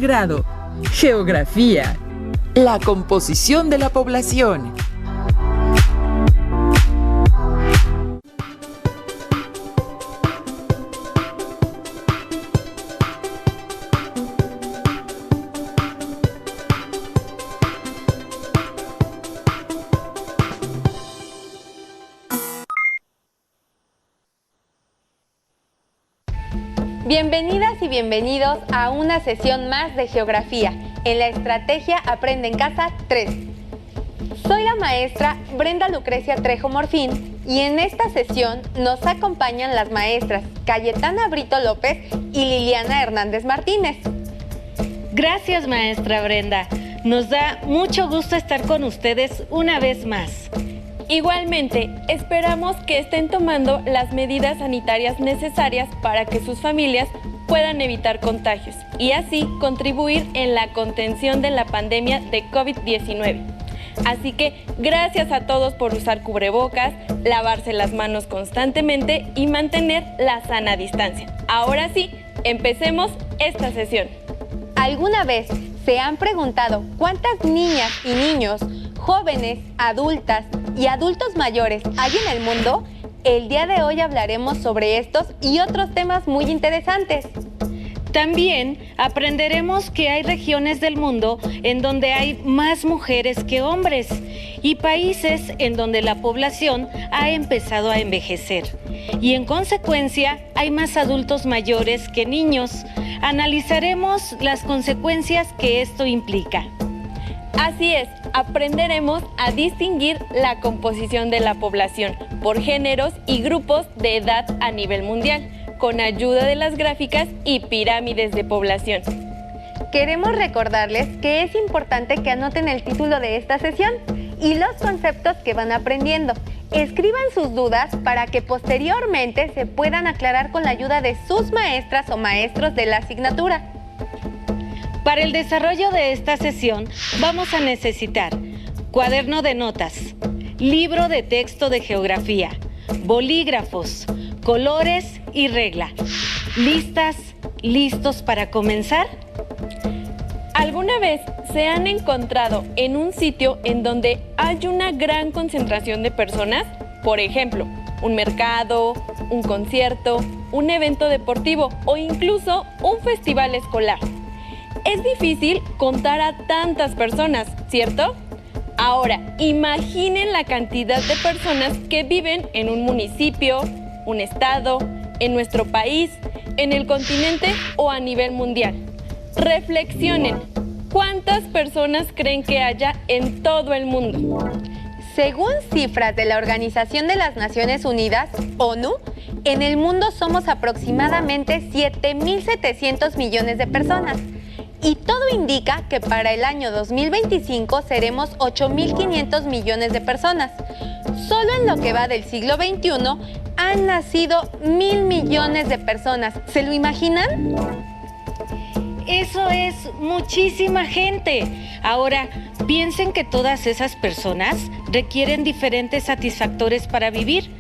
grado. Geografía. La composición de la población. Bienvenidas y bienvenidos a una sesión más de Geografía en la Estrategia Aprende en Casa 3. Soy la maestra Brenda Lucrecia Trejo Morfín y en esta sesión nos acompañan las maestras Cayetana Brito López y Liliana Hernández Martínez. Gracias, maestra Brenda. Nos da mucho gusto estar con ustedes una vez más. Igualmente, esperamos que estén tomando las medidas sanitarias necesarias para que sus familias puedan evitar contagios y así contribuir en la contención de la pandemia de COVID-19. Así que gracias a todos por usar cubrebocas, lavarse las manos constantemente y mantener la sana distancia. Ahora sí, empecemos esta sesión. ¿Alguna vez se han preguntado cuántas niñas y niños, jóvenes, adultas y adultos mayores hay en el mundo? El día de hoy hablaremos sobre estos y otros temas muy interesantes. También aprenderemos que hay regiones del mundo en donde hay más mujeres que hombres y países en donde la población ha empezado a envejecer y en consecuencia hay más adultos mayores que niños. Analizaremos las consecuencias que esto implica. Así es, aprenderemos a distinguir la composición de la población por géneros y grupos de edad a nivel mundial, con ayuda de las gráficas y pirámides de población. Queremos recordarles que es importante que anoten el título de esta sesión y los conceptos que van aprendiendo. Escriban sus dudas para que posteriormente se puedan aclarar con la ayuda de sus maestras o maestros de la asignatura. Para el desarrollo de esta sesión vamos a necesitar cuaderno de notas, libro de texto de geografía, bolígrafos, colores y regla. ¿Listas? ¿Listos para comenzar? ¿Alguna vez se han encontrado en un sitio en donde hay una gran concentración de personas? Por ejemplo, un mercado, un concierto, un evento deportivo o incluso un festival escolar. Es difícil contar a tantas personas, ¿cierto? Ahora, imaginen la cantidad de personas que viven en un municipio, un estado, en nuestro país, en el continente o a nivel mundial. Reflexionen, ¿cuántas personas creen que haya en todo el mundo? Según cifras de la Organización de las Naciones Unidas, ONU, en el mundo somos aproximadamente 7.700 millones de personas. Y todo indica que para el año 2025 seremos 8.500 millones de personas. Solo en lo que va del siglo XXI han nacido 1.000 millones de personas. ¿Se lo imaginan? Eso es muchísima gente. Ahora, piensen que todas esas personas requieren diferentes satisfactores para vivir.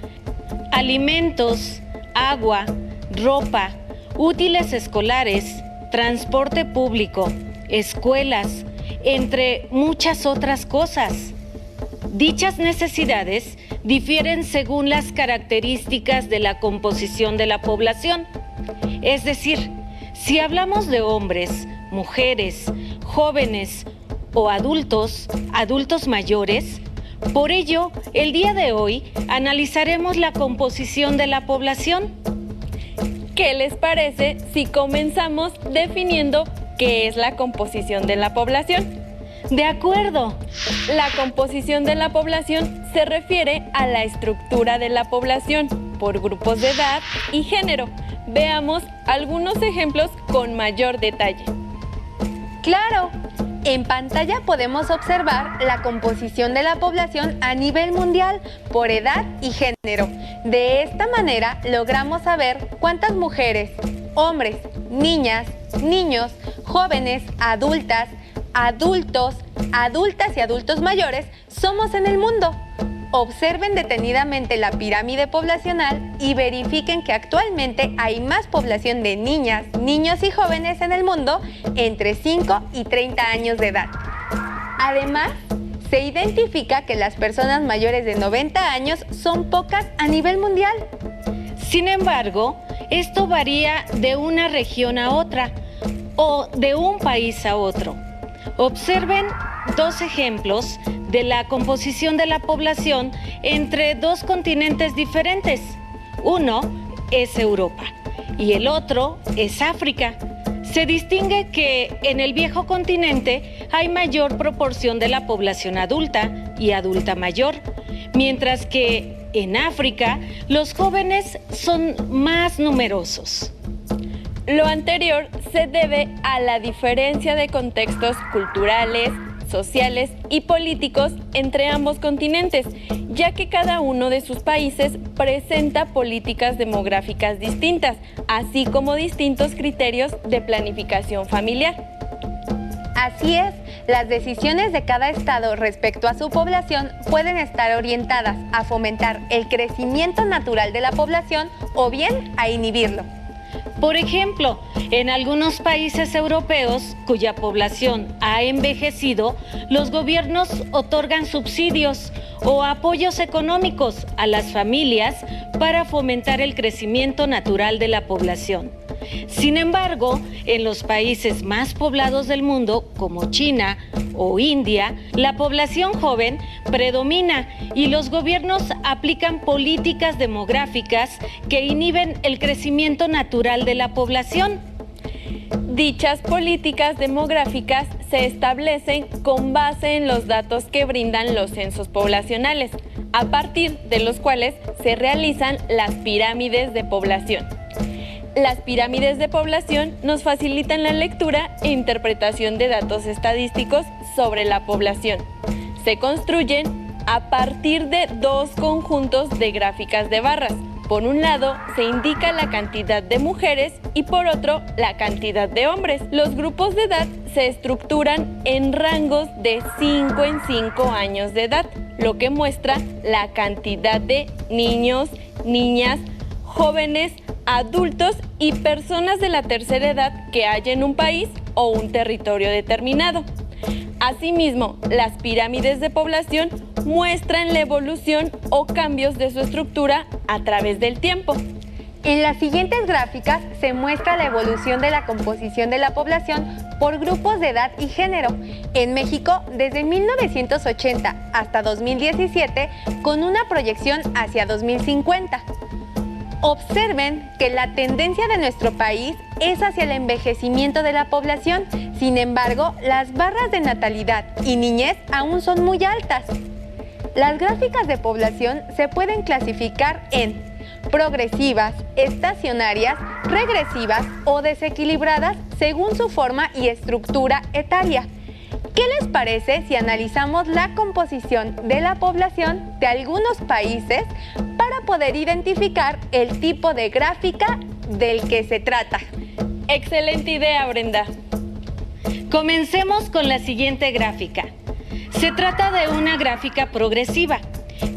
Alimentos, agua, ropa, útiles escolares, transporte público, escuelas, entre muchas otras cosas. Dichas necesidades difieren según las características de la composición de la población. Es decir, si hablamos de hombres, mujeres, jóvenes o adultos mayores, por ello, el día de hoy analizaremos la composición de la población. ¿Qué les parece si comenzamos definiendo qué es la composición de la población? De acuerdo. La composición de la población se refiere a la estructura de la población por grupos de edad y género. Veamos algunos ejemplos con mayor detalle. ¡Claro! En pantalla podemos observar la composición de la población a nivel mundial por edad y género. De esta manera logramos saber cuántas mujeres, hombres, niñas, niños, jóvenes, adultas, adultos, adultas y adultos mayores somos en el mundo. observen detenidamente la pirámide poblacional y verifiquen que actualmente hay más población de niñas, niños y jóvenes en el mundo entre 5 y 30 años de edad. Además, se identifica que las personas mayores de 90 años son pocas a nivel mundial. Sin embargo, esto varía de una región a otra o de un país a otro. Observen dos ejemplos de la composición de la población entre dos continentes diferentes. Uno es Europa y el otro es África. Se distingue que en el viejo continente hay mayor proporción de la población adulta y adulta mayor, mientras que en África los jóvenes son más numerosos. Lo anterior se debe a la diferencia de contextos culturales, sociales y políticos entre ambos continentes, ya que cada uno de sus países presenta políticas demográficas distintas, así como distintos criterios de planificación familiar. Así es, las decisiones de cada estado respecto a su población pueden estar orientadas a fomentar el crecimiento natural de la población o bien a inhibirlo. Por ejemplo, en algunos países europeos cuya población ha envejecido, los gobiernos otorgan subsidios o apoyos económicos a las familias para fomentar el crecimiento natural de la población. Sin embargo, en los países más poblados del mundo, como China o India, la población joven predomina y los gobiernos aplican políticas demográficas que inhiben el crecimiento natural de la población. Dichas políticas demográficas se establecen con base en los datos que brindan los censos poblacionales, a partir de los cuales se realizan las pirámides de población. Las pirámides de población nos facilitan la lectura e interpretación de datos estadísticos sobre la población. Se construyen a partir de dos conjuntos de gráficas de barras. Por un lado, se indica la cantidad de mujeres y por otro, la cantidad de hombres. Los grupos de edad se estructuran en rangos de 5 en 5 años de edad, lo que muestra la cantidad de niños, niñas, jóvenes, adultos y personas de la tercera edad que hay en un país o un territorio determinado. Asimismo, las pirámides de población muestran la evolución o cambios de su estructura a través del tiempo. En las siguientes gráficas se muestra la evolución de la composición de la población por grupos de edad y género. En México, desde 1980 hasta 2017, con una proyección hacia 2050. Observen que la tendencia de nuestro país es hacia el envejecimiento de la población. Sin embargo, las barras de natalidad y niñez aún son muy altas. Las gráficas de población se pueden clasificar en progresivas, estacionarias, regresivas o desequilibradas según su forma y estructura etaria. ¿Qué les parece si analizamos la composición de la población de algunos países para poder identificar el tipo de gráfica del que se trata? Excelente idea, Brenda. Comencemos con la siguiente gráfica. Se trata de una gráfica progresiva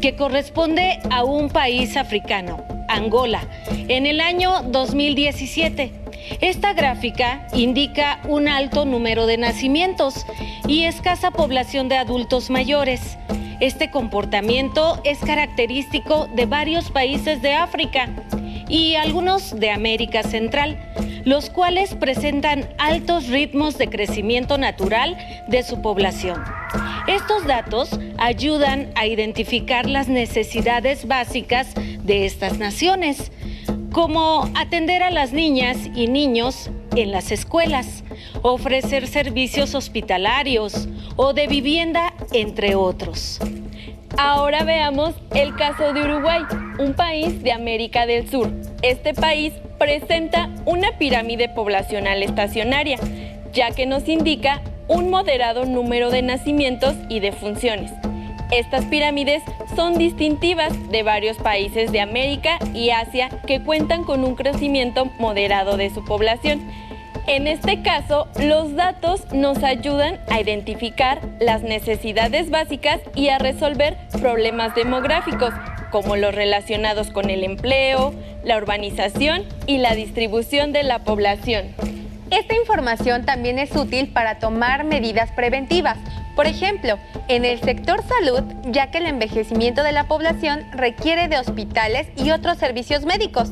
que corresponde a un país africano, Angola, en el año 2017. Esta gráfica indica un alto número de nacimientos y escasa población de adultos mayores. Este comportamiento es característico de varios países de África y algunos de América Central, los cuales presentan altos ritmos de crecimiento natural de su población. Estos datos ayudan a identificar las necesidades básicas de estas naciones, como atender a las niñas y niños en las escuelas, ofrecer servicios hospitalarios o de vivienda, entre otros. Ahora veamos el caso de Uruguay, un país de América del Sur. Este país presenta una pirámide poblacional estacionaria, ya que nos indica un moderado número de nacimientos y defunciones. Estas pirámides son distintivas de varios países de América y Asia que cuentan con un crecimiento moderado de su población. En este caso, los datos nos ayudan a identificar las necesidades básicas y a resolver problemas demográficos, como los relacionados con el empleo, la urbanización y la distribución de la población. Esta información también es útil para tomar medidas preventivas, por ejemplo, en el sector salud, ya que el envejecimiento de la población requiere de hospitales y otros servicios médicos.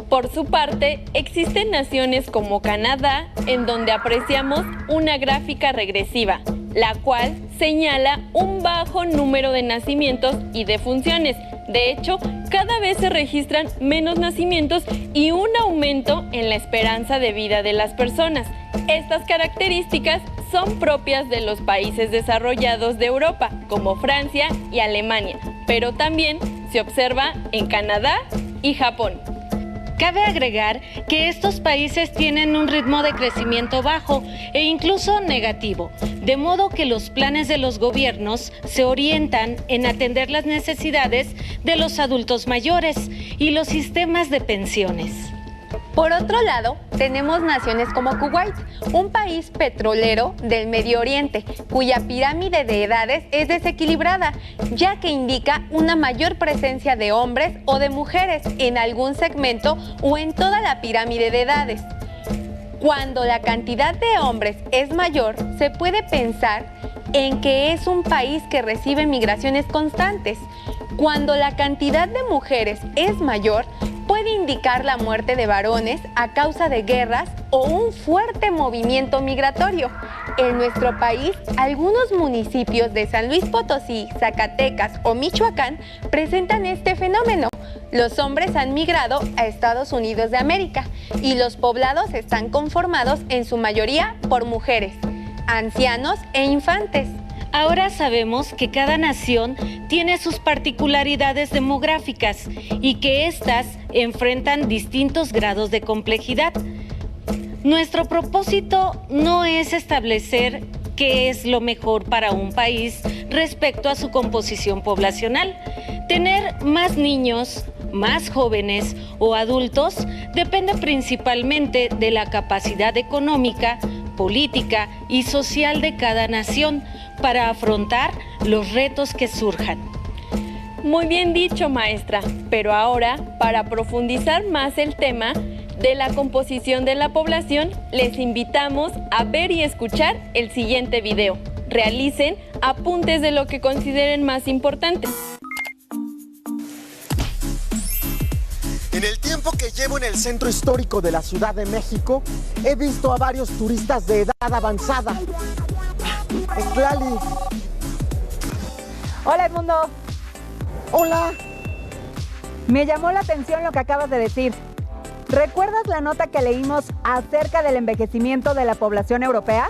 Por su parte, existen naciones como Canadá, en donde apreciamos una gráfica regresiva, la cual señala un bajo número de nacimientos y defunciones. De hecho, cada vez se registran menos nacimientos y un aumento en la esperanza de vida de las personas. Estas características son propias de los países desarrollados de Europa, como Francia y Alemania, pero también se observa en Canadá y Japón. Cabe agregar que estos países tienen un ritmo de crecimiento bajo e incluso negativo, de modo que los planes de los gobiernos se orientan en atender las necesidades de los adultos mayores y los sistemas de pensiones. Por otro lado, tenemos naciones como Kuwait, un país petrolero del Medio Oriente, cuya pirámide de edades es desequilibrada, ya que indica una mayor presencia de hombres o de mujeres en algún segmento o en toda la pirámide de edades. Cuando la cantidad de hombres es mayor, se puede pensar en que es un país que recibe migraciones constantes. Cuando la cantidad de mujeres es mayor, puede indicar la muerte de varones a causa de guerras o un fuerte movimiento migratorio. En nuestro país, algunos municipios de San Luis Potosí, Zacatecas o Michoacán presentan este fenómeno. Los hombres han migrado a Estados Unidos de América y los poblados están conformados en su mayoría por mujeres, ancianos e infantes. Ahora sabemos que cada nación tiene sus particularidades demográficas y que éstas enfrentan distintos grados de complejidad. Nuestro propósito no es establecer qué es lo mejor para un país respecto a su composición poblacional. Tener más niños, más jóvenes o adultos depende principalmente de la capacidad económica, política y social de cada nación para afrontar los retos que surjan. Muy bien dicho, maestra, pero ahora, para profundizar más el tema de la composición de la población, les invitamos a ver y escuchar el siguiente video. Realicen apuntes de lo que consideren más importante. En el tiempo que llevo en el centro histórico de la Ciudad de México, he visto a varios turistas de edad avanzada. Estlali. Hola, Edmundo. Hola. Me llamó la atención lo que acabas de decir. ¿Recuerdas la nota que leímos acerca del envejecimiento de la población europea?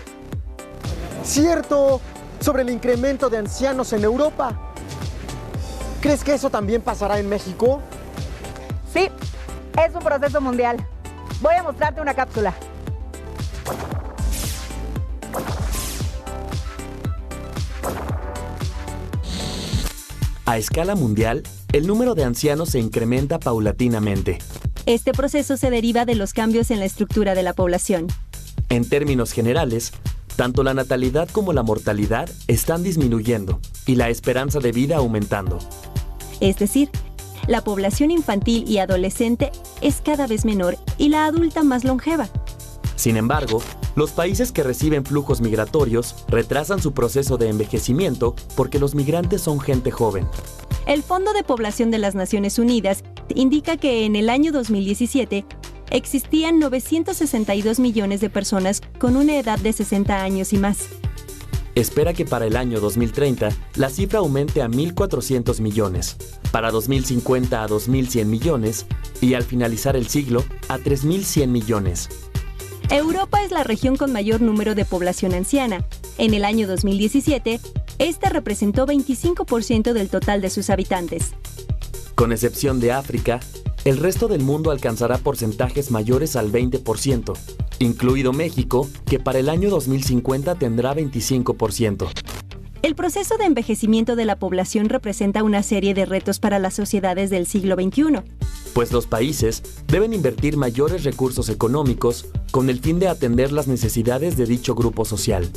Cierto, sobre el incremento de ancianos en Europa. ¿Crees que eso también pasará en México? Sí, es un proceso mundial. Voy a mostrarte una cápsula. A escala mundial, el número de ancianos se incrementa paulatinamente. Este proceso se deriva de los cambios en la estructura de la población. En términos generales, tanto la natalidad como la mortalidad están disminuyendo y la esperanza de vida aumentando. Es decir, la población infantil y adolescente es cada vez menor y la adulta más longeva. Sin embargo, los países que reciben flujos migratorios retrasan su proceso de envejecimiento porque los migrantes son gente joven. El Fondo de Población de las Naciones Unidas indica que en el año 2017 existían 962 millones de personas con una edad de 60 años y más. Espera que para el año 2030 la cifra aumente a 1.400 millones, para 2050 a 2.100 millones y al finalizar el siglo a 3.100 millones. Europa es la región con mayor número de población anciana. En el año 2017, esta representó 25% del total de sus habitantes. Con excepción de África, el resto del mundo alcanzará porcentajes mayores al 20%, incluido México, que para el año 2050 tendrá 25%. El proceso de envejecimiento de la población representa una serie de retos para las sociedades del siglo XXI. Pues los países deben invertir mayores recursos económicos con el fin de atender las necesidades de dicho grupo social,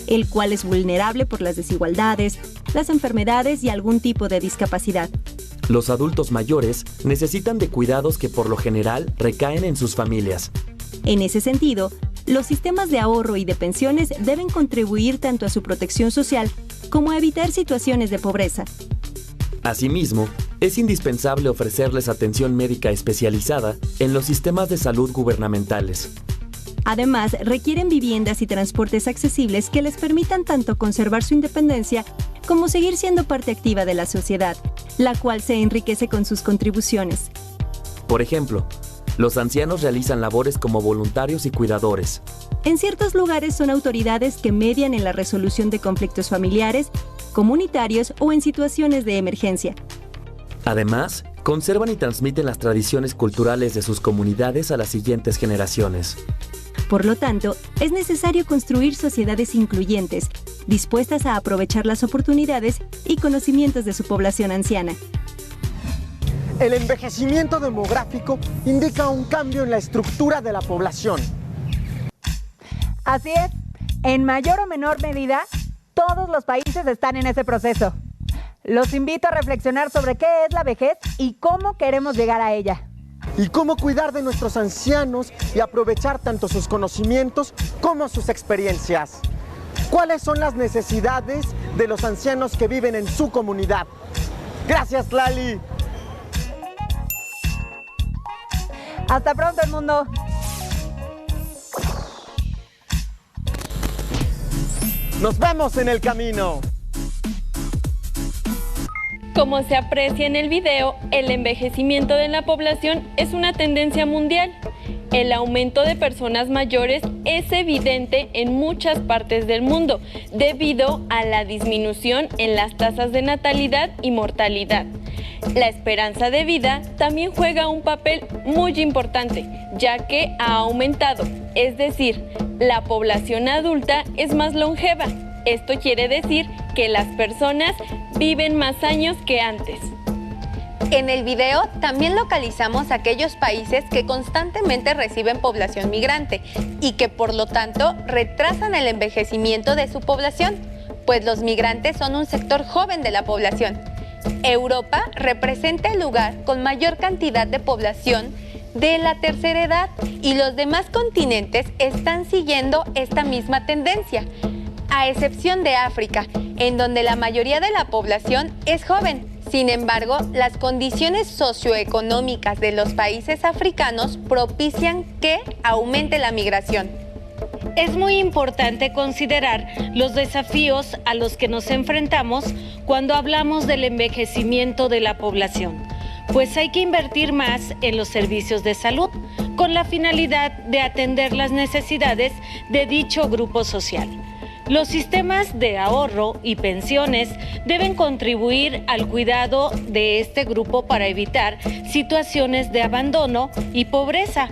el cual es vulnerable por las desigualdades, las enfermedades y algún tipo de discapacidad. Los adultos mayores necesitan de cuidados que por lo general recaen en sus familias. En ese sentido, los sistemas de ahorro y de pensiones deben contribuir tanto a su protección social como a evitar situaciones de pobreza. Asimismo, es indispensable ofrecerles atención médica especializada en los sistemas de salud gubernamentales. Además, requieren viviendas y transportes accesibles que les permitan tanto conservar su independencia como seguir siendo parte activa de la sociedad, la cual se enriquece con sus contribuciones. Por ejemplo, los ancianos realizan labores como voluntarios y cuidadores. En ciertos lugares son autoridades que median en la resolución de conflictos familiares, comunitarios o en situaciones de emergencia. Además, conservan y transmiten las tradiciones culturales de sus comunidades a las siguientes generaciones. Por lo tanto, es necesario construir sociedades incluyentes, dispuestas a aprovechar las oportunidades y conocimientos de su población anciana. El envejecimiento demográfico indica un cambio en la estructura de la población. Así es, en mayor o menor medida, todos los países están en ese proceso. Los invito a reflexionar sobre qué es la vejez y cómo queremos llegar a ella. Y cómo cuidar de nuestros ancianos y aprovechar tanto sus conocimientos como sus experiencias. ¿Cuáles son las necesidades de los ancianos que viven en su comunidad? Gracias, Lali. Hasta pronto, el mundo. Nos vemos en el camino. Como se aprecia en el video, el envejecimiento de la población es una tendencia mundial. El aumento de personas mayores es evidente en muchas partes del mundo, debido a la disminución en las tasas de natalidad y mortalidad. La esperanza de vida también juega un papel muy importante, ya que ha aumentado, es decir, la población adulta es más longeva. Esto quiere decir que las personas viven más años que antes. En el video también localizamos aquellos países que constantemente reciben población migrante y que por lo tanto retrasan el envejecimiento de su población, pues los migrantes son un sector joven de la población. Europa representa el lugar con mayor cantidad de población de la tercera edad y los demás continentes están siguiendo esta misma tendencia, a excepción de África, en donde la mayoría de la población es joven. Sin embargo, las condiciones socioeconómicas de los países africanos propician que aumente la migración. Es muy importante considerar los desafíos a los que nos enfrentamos cuando hablamos del envejecimiento de la población, pues hay que invertir más en los servicios de salud con la finalidad de atender las necesidades de dicho grupo social. Los sistemas de ahorro y pensiones deben contribuir al cuidado de este grupo para evitar situaciones de abandono y pobreza.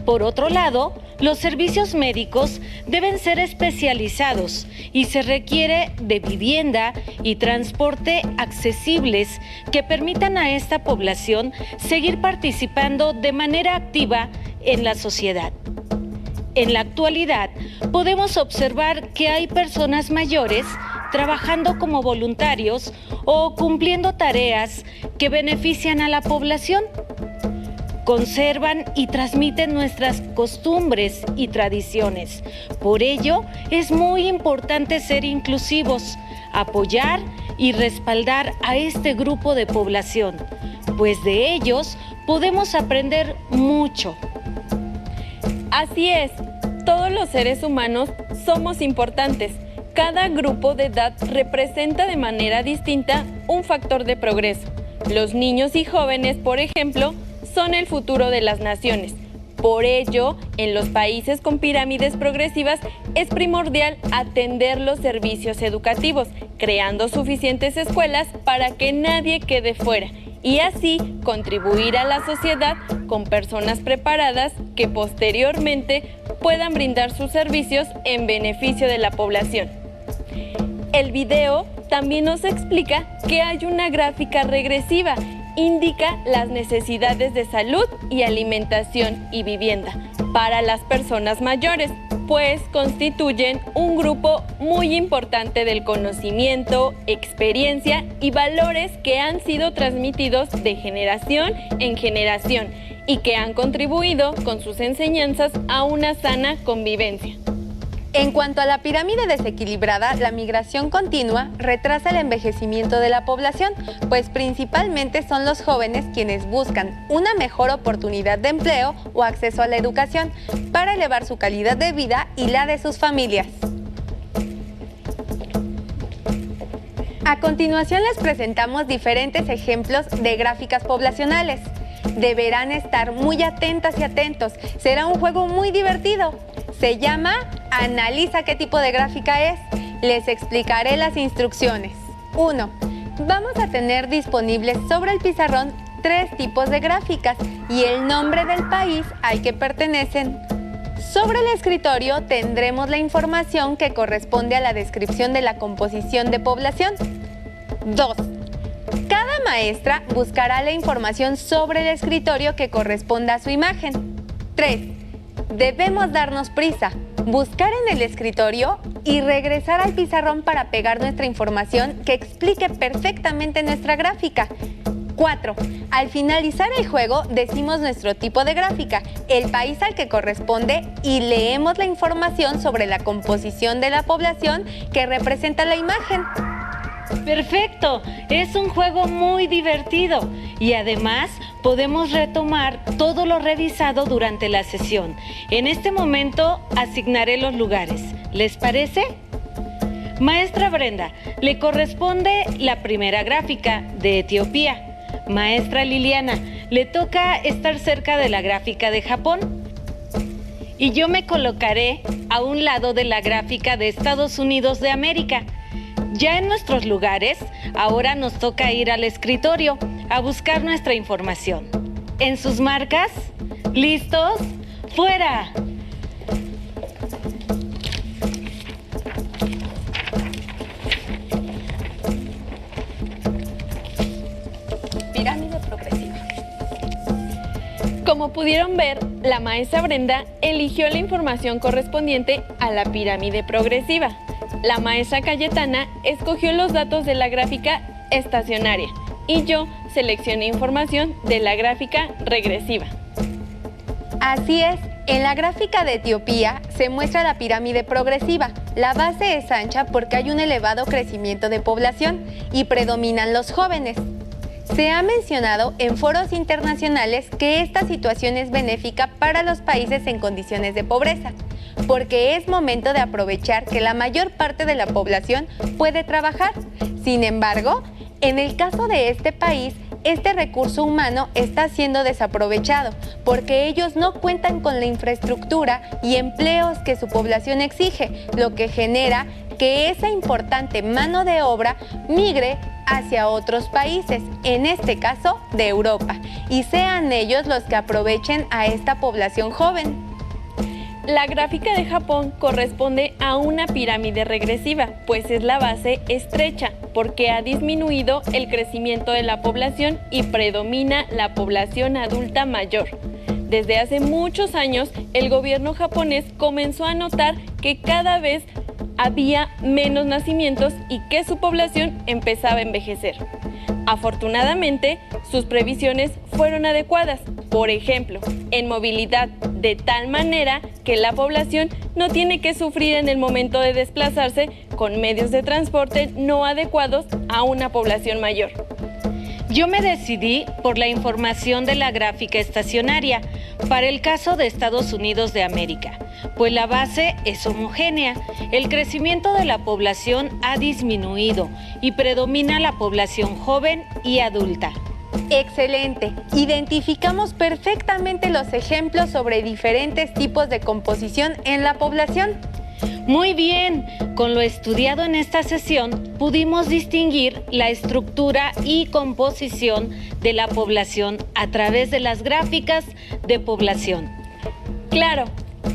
Por otro lado, los servicios médicos deben ser especializados y se requiere de vivienda y transporte accesibles que permitan a esta población seguir participando de manera activa en la sociedad. En la actualidad, podemos observar que hay personas mayores trabajando como voluntarios o cumpliendo tareas que benefician a la población. Conservan y transmiten nuestras costumbres y tradiciones. Por ello, es muy importante ser inclusivos, apoyar y respaldar a este grupo de población, pues de ellos podemos aprender mucho. Así es, todos los seres humanos somos importantes. Cada grupo de edad representa de manera distinta un factor de progreso. Los niños y jóvenes, por ejemplo, son el futuro de las naciones. Por ello, en los países con pirámides progresivas es primordial atender los servicios educativos, creando suficientes escuelas para que nadie quede fuera y así contribuir a la sociedad con personas preparadas que posteriormente puedan brindar sus servicios en beneficio de la población. El video también nos explica que hay una gráfica regresiva. Indica las necesidades de salud y alimentación y vivienda para las personas mayores, pues constituyen un grupo muy importante del conocimiento, experiencia y valores que han sido transmitidos de generación en generación y que han contribuido con sus enseñanzas a una sana convivencia. En cuanto a la pirámide desequilibrada, la migración continua retrasa el envejecimiento de la población, pues principalmente son los jóvenes quienes buscan una mejor oportunidad de empleo o acceso a la educación para elevar su calidad de vida y la de sus familias. A continuación les presentamos diferentes ejemplos de gráficas poblacionales. Deberán estar muy atentas y atentos, será un juego muy divertido. Se llama Analiza qué tipo de gráfica es. Les explicaré las instrucciones. 1. Vamos a tener disponibles sobre el pizarrón 3 tipos de gráficas y el nombre del país al que pertenecen. Sobre el escritorio tendremos la información que corresponde a la descripción de la composición de población. 2. Cada maestra buscará la información sobre el escritorio que corresponda a su imagen. 3. Debemos darnos prisa, buscar en el escritorio y regresar al pizarrón para pegar nuestra información que explique perfectamente nuestra gráfica. 4. Al finalizar el juego decimos nuestro tipo de gráfica, el país al que corresponde y leemos la información sobre la composición de la población que representa la imagen. Perfecto, es un juego muy divertido y además podemos retomar todo lo revisado durante la sesión. En este momento asignaré los lugares. ¿Les parece? Maestra Brenda, le corresponde la primera gráfica de Etiopía. Maestra Liliana, le toca estar cerca de la gráfica de Japón. Y yo me colocaré a un lado de la gráfica de Estados Unidos de América. Ya en nuestros lugares, ahora nos toca ir al escritorio a buscar nuestra información. ¿En sus marcas? ¿Listos? ¡Fuera! Pirámide progresiva. Como pudieron ver, la maestra Brenda eligió la información correspondiente a la pirámide progresiva. La maestra Cayetana escogió los datos de la gráfica estacionaria y yo seleccioné información de la gráfica regresiva. Así es, en la gráfica de Etiopía se muestra la pirámide progresiva. La base es ancha porque hay un elevado crecimiento de población y predominan los jóvenes. Se ha mencionado en foros internacionales que esta situación es benéfica para los países en condiciones de pobreza, porque es momento de aprovechar que la mayor parte de la población puede trabajar. Sin embargo, en el caso de este país, este recurso humano está siendo desaprovechado porque ellos no cuentan con la infraestructura y empleos que su población exige, lo que genera que esa importante mano de obra migre hacia otros países, en este caso de Europa, y sean ellos los que aprovechen a esta población joven. La gráfica de Japón corresponde a una pirámide regresiva, pues es la base estrecha, porque ha disminuido el crecimiento de la población y predomina la población adulta mayor. Desde hace muchos años, el gobierno japonés comenzó a notar que cada vez había menos nacimientos y que su población empezaba a envejecer. Afortunadamente, sus previsiones fueron adecuadas, por ejemplo, en movilidad, de tal manera que la población no tiene que sufrir en el momento de desplazarse con medios de transporte no adecuados a una población mayor. Yo me decidí por la información de la gráfica estacionaria para el caso de Estados Unidos de América, pues la base es homogénea, el crecimiento de la población ha disminuido y predomina la población joven y adulta. Excelente. Identificamos perfectamente los ejemplos sobre diferentes tipos de composición en la población. Muy bien, con lo estudiado en esta sesión pudimos distinguir la estructura y composición de la población a través de las gráficas de población. Claro,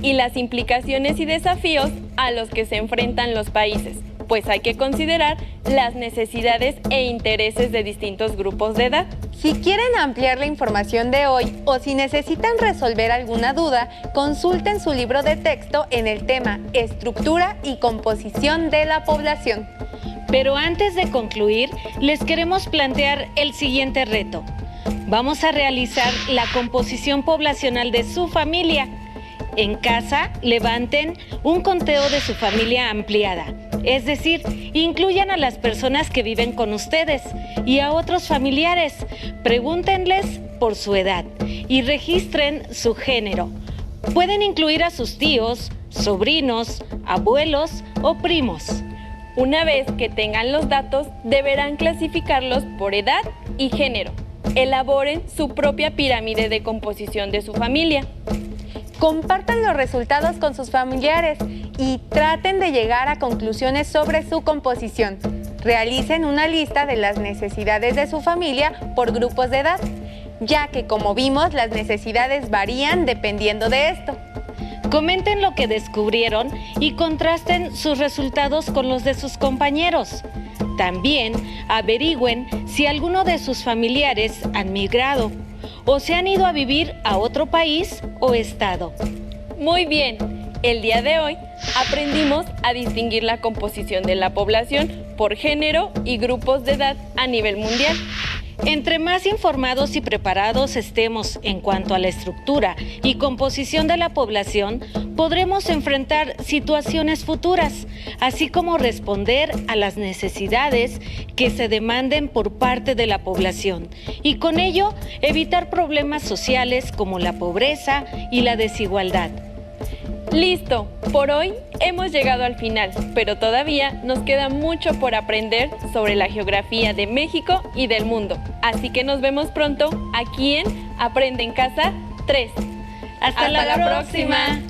y las implicaciones y desafíos a los que se enfrentan los países. pues hay que considerar las necesidades e intereses de distintos grupos de edad. Si quieren ampliar la información de hoy o si necesitan resolver alguna duda, consulten su libro de texto en el tema Estructura y composición de la población. Pero antes de concluir, les queremos plantear el siguiente reto. Vamos a realizar la composición poblacional de su familia. En casa, levanten un conteo de su familia ampliada. Es decir, incluyan a las personas que viven con ustedes y a otros familiares. Pregúntenles por su edad y registren su género. Pueden incluir a sus tíos, sobrinos, abuelos o primos. Una vez que tengan los datos, deberán clasificarlos por edad y género. Elaboren su propia pirámide de composición de su familia. Compartan los resultados con sus familiares y traten de llegar a conclusiones sobre su composición. Realicen una lista de las necesidades de su familia por grupos de edad, ya que, como vimos, las necesidades varían dependiendo de esto. Comenten lo que descubrieron y contrasten sus resultados con los de sus compañeros. También averigüen si alguno de sus familiares han migrado o se han ido a vivir a otro país o estado. Muy bien, el día de hoy aprendimos a distinguir la composición de la población por género y grupos de edad a nivel mundial. Entre más informados y preparados estemos en cuanto a la estructura y composición de la población, podremos enfrentar situaciones futuras, así como responder a las necesidades que se demanden por parte de la población y con ello evitar problemas sociales como la pobreza y la desigualdad. Listo, por hoy hemos llegado al final, pero todavía nos queda mucho por aprender sobre la geografía de México y del mundo. Así que nos vemos pronto aquí en Aprende en Casa 3. ¡Hasta la próxima!